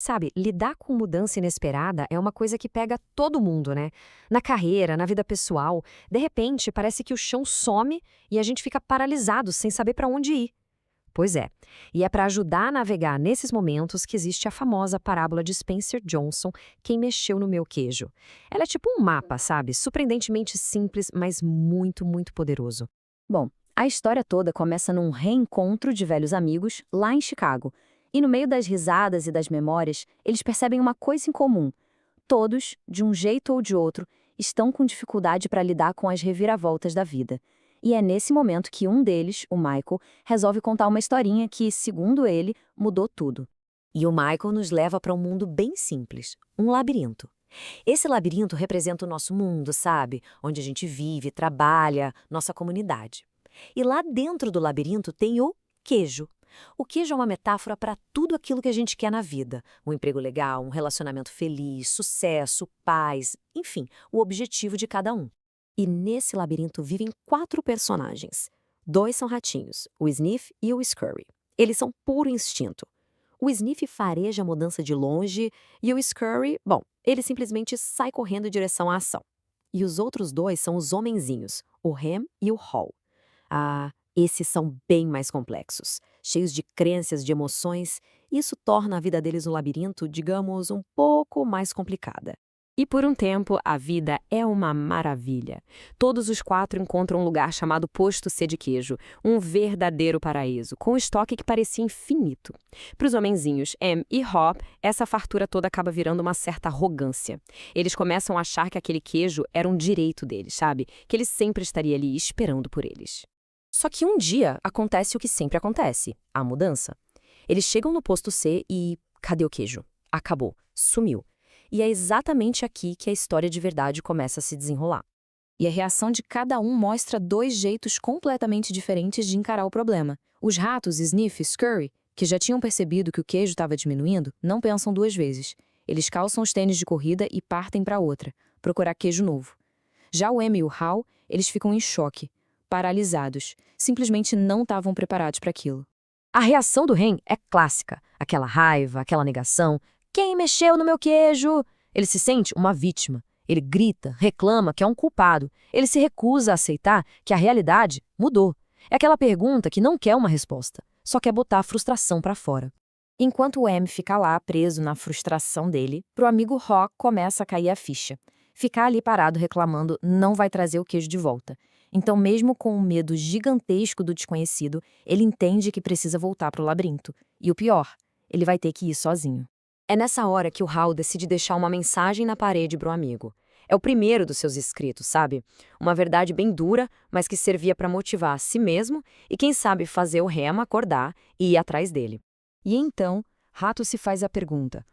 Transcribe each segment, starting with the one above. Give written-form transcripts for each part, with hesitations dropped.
Sabe, lidar com mudança inesperada é uma coisa que pega todo mundo, né? Na carreira, na vida pessoal, de repente parece que o chão some e a gente fica paralisado sem saber para onde ir. Pois é, e é para ajudar a navegar nesses momentos que existe a famosa parábola de Spencer Johnson, Quem Mexeu no Meu Queijo. Ela é tipo um mapa, sabe? Surpreendentemente simples, mas muito, muito poderoso. Bom, a história toda começa num reencontro de velhos amigos lá em Chicago. E no meio das risadas e das memórias, eles percebem uma coisa em comum. Todos, de um jeito ou de outro, estão com dificuldade para lidar com as reviravoltas da vida. E é nesse momento que um deles, o Michael, resolve contar uma historinha que, segundo ele, mudou tudo. E o Michael nos leva para um mundo bem simples, um labirinto. Esse labirinto representa o nosso mundo, sabe? Onde a gente vive, trabalha, nossa comunidade. E lá dentro do labirinto tem o queijo. O queijo é uma metáfora para tudo aquilo que a gente quer na vida. Um emprego legal, um relacionamento feliz, sucesso, paz, enfim, o objetivo de cada um. E nesse labirinto vivem 4 personagens. 2 são ratinhos, o Sniff e o Scurry. Eles são puro instinto. O Sniff fareja a mudança de longe e o Scurry, bom, ele simplesmente sai correndo em direção à ação. E os outros 2 são os homenzinhos, o Ham e o Hall. Ah, esses são bem mais complexos, cheios de crenças, de emoções. Isso torna a vida deles no labirinto, digamos, um pouco mais complicada. E por um tempo, a vida é uma maravilha. Todos os 4 encontram um lugar chamado Posto C de Queijo, um verdadeiro paraíso, com um estoque que parecia infinito. Para os homenzinhos, Em e Hop, essa fartura toda acaba virando uma certa arrogância. Eles começam a achar que aquele queijo era um direito deles, sabe? Que ele sempre estaria ali esperando por eles. Só que um dia acontece o que sempre acontece, a mudança. Eles chegam no posto C e cadê o queijo? Acabou, sumiu. E é exatamente aqui que a história de verdade começa a se desenrolar. E a reação de cada um mostra 2 jeitos completamente diferentes de encarar o problema. Os ratos, Sniff e Scurry, que já tinham percebido que o queijo estava diminuindo, não pensam 2 vezes. Eles calçam os tênis de corrida e partem para outra, procurar queijo novo. Já o Em e o Hal, eles ficam em choque, paralisados, simplesmente não estavam preparados para aquilo. A reação do Ren é clássica, aquela raiva, aquela negação. Quem mexeu no meu queijo? Ele se sente uma vítima. Ele grita, reclama que é um culpado. Ele se recusa a aceitar que a realidade mudou. É aquela pergunta que não quer uma resposta, só quer botar a frustração para fora. Enquanto o Em fica lá, preso na frustração dele, pro amigo Rock começa a cair a ficha. Ficar ali parado reclamando não vai trazer o queijo de volta. Então, mesmo com o medo gigantesco do desconhecido, ele entende que precisa voltar pro labirinto. E o pior, ele vai ter que ir sozinho. É nessa hora que o Hal decide deixar uma mensagem na parede pro amigo. É o primeiro dos seus escritos, sabe? Uma verdade bem dura, mas que servia para motivar a si mesmo e, quem sabe, fazer o Rema acordar e ir atrás dele. E então, Rato se faz a pergunta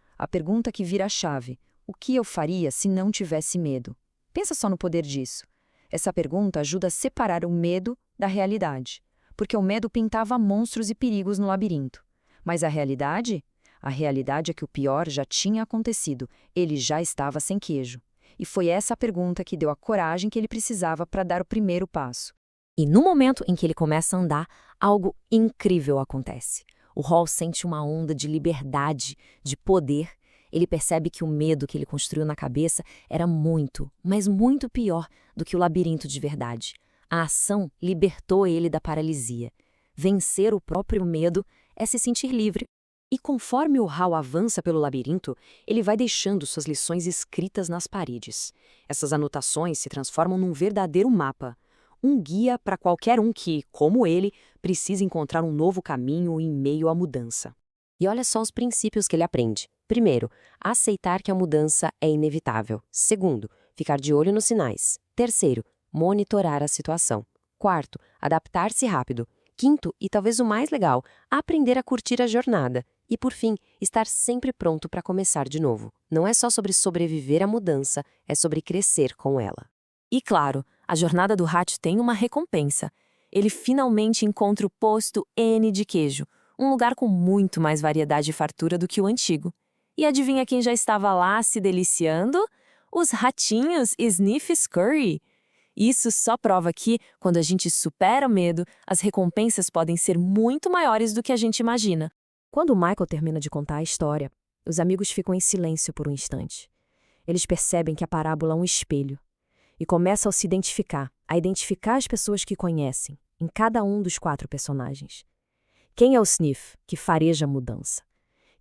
que vira a chave. O que eu faria se não tivesse medo? Pensa só no poder disso. Essa pergunta ajuda a separar o medo da realidade, porque o medo pintava monstros e perigos no labirinto. Mas a realidade? A realidade é que o pior já tinha acontecido, ele já estava sem queijo. E foi essa pergunta que deu a coragem que ele precisava para dar o primeiro passo. E no momento em que ele começa a andar, algo incrível acontece. O Hall sente uma onda de liberdade, de poder. Ele percebe que o medo que ele construiu na cabeça era muito, mas muito pior do que o labirinto de verdade. A ação libertou ele da paralisia. Vencer o próprio medo é se sentir livre. E conforme o Hal avança pelo labirinto, ele vai deixando suas lições escritas nas paredes. Essas anotações se transformam num verdadeiro mapa. Um guia para qualquer um que, como ele, precisa encontrar um novo caminho em meio à mudança. E olha só os princípios que ele aprende. Primeiro, aceitar que a mudança é inevitável. Segundo, ficar de olho nos sinais. Terceiro, monitorar a situação. Quarto, adaptar-se rápido. Quinto, e talvez o mais legal, aprender a curtir a jornada. E, por fim, estar sempre pronto para começar de novo. Não é só sobre sobreviver à mudança, é sobre crescer com ela. E claro, a jornada do Hatch tem uma recompensa. Ele finalmente encontra o posto N de queijo, um lugar com muito mais variedade e fartura do que o antigo. E adivinha quem já estava lá se deliciando? Os ratinhos Sniff e Scurry. Isso só prova que, quando a gente supera o medo, as recompensas podem ser muito maiores do que a gente imagina. Quando o Michael termina de contar a história, Os amigos ficam em silêncio por um instante. Eles percebem que a parábola é um espelho e começam a se identificar, a identificar as pessoas que conhecem, em cada um dos 4 personagens. Quem é o Sniff, que fareja a mudança?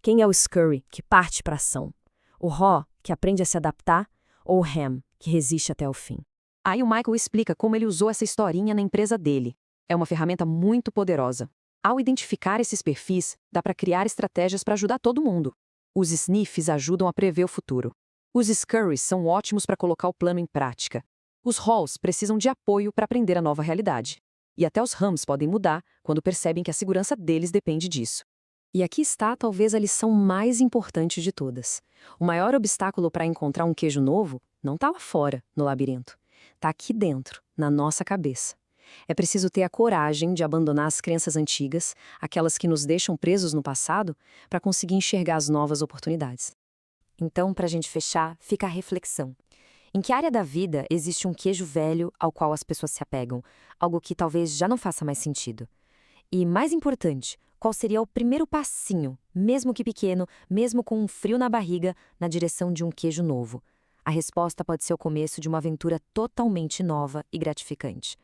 Quem é o Scurry, que parte para a ação? O Haw, que aprende a se adaptar? Ou o Ham, que resiste até o fim? Aí o Michael explica como ele usou essa historinha na empresa dele. É uma ferramenta muito poderosa. Ao identificar esses perfis, dá para criar estratégias para ajudar todo mundo. Os Sniffs ajudam a prever o futuro. Os Scurrys são ótimos para colocar o plano em prática. Os Halls precisam de apoio para aprender a nova realidade. E até os Hams podem mudar quando percebem que a segurança deles depende disso. E aqui está talvez a lição mais importante de todas. O maior obstáculo para encontrar um queijo novo não está lá fora, no labirinto. Está aqui dentro, na nossa cabeça. É preciso ter a coragem de abandonar as crenças antigas, aquelas que nos deixam presos no passado, para conseguir enxergar as novas oportunidades. Então, para a gente fechar, fica a reflexão. Em que área da vida existe um queijo velho ao qual as pessoas se apegam, algo que talvez já não faça mais sentido? E, mais importante, qual seria o primeiro passinho, mesmo que pequeno, mesmo com um frio na barriga, na direção de um queijo novo? A resposta pode ser o começo de uma aventura totalmente nova e gratificante.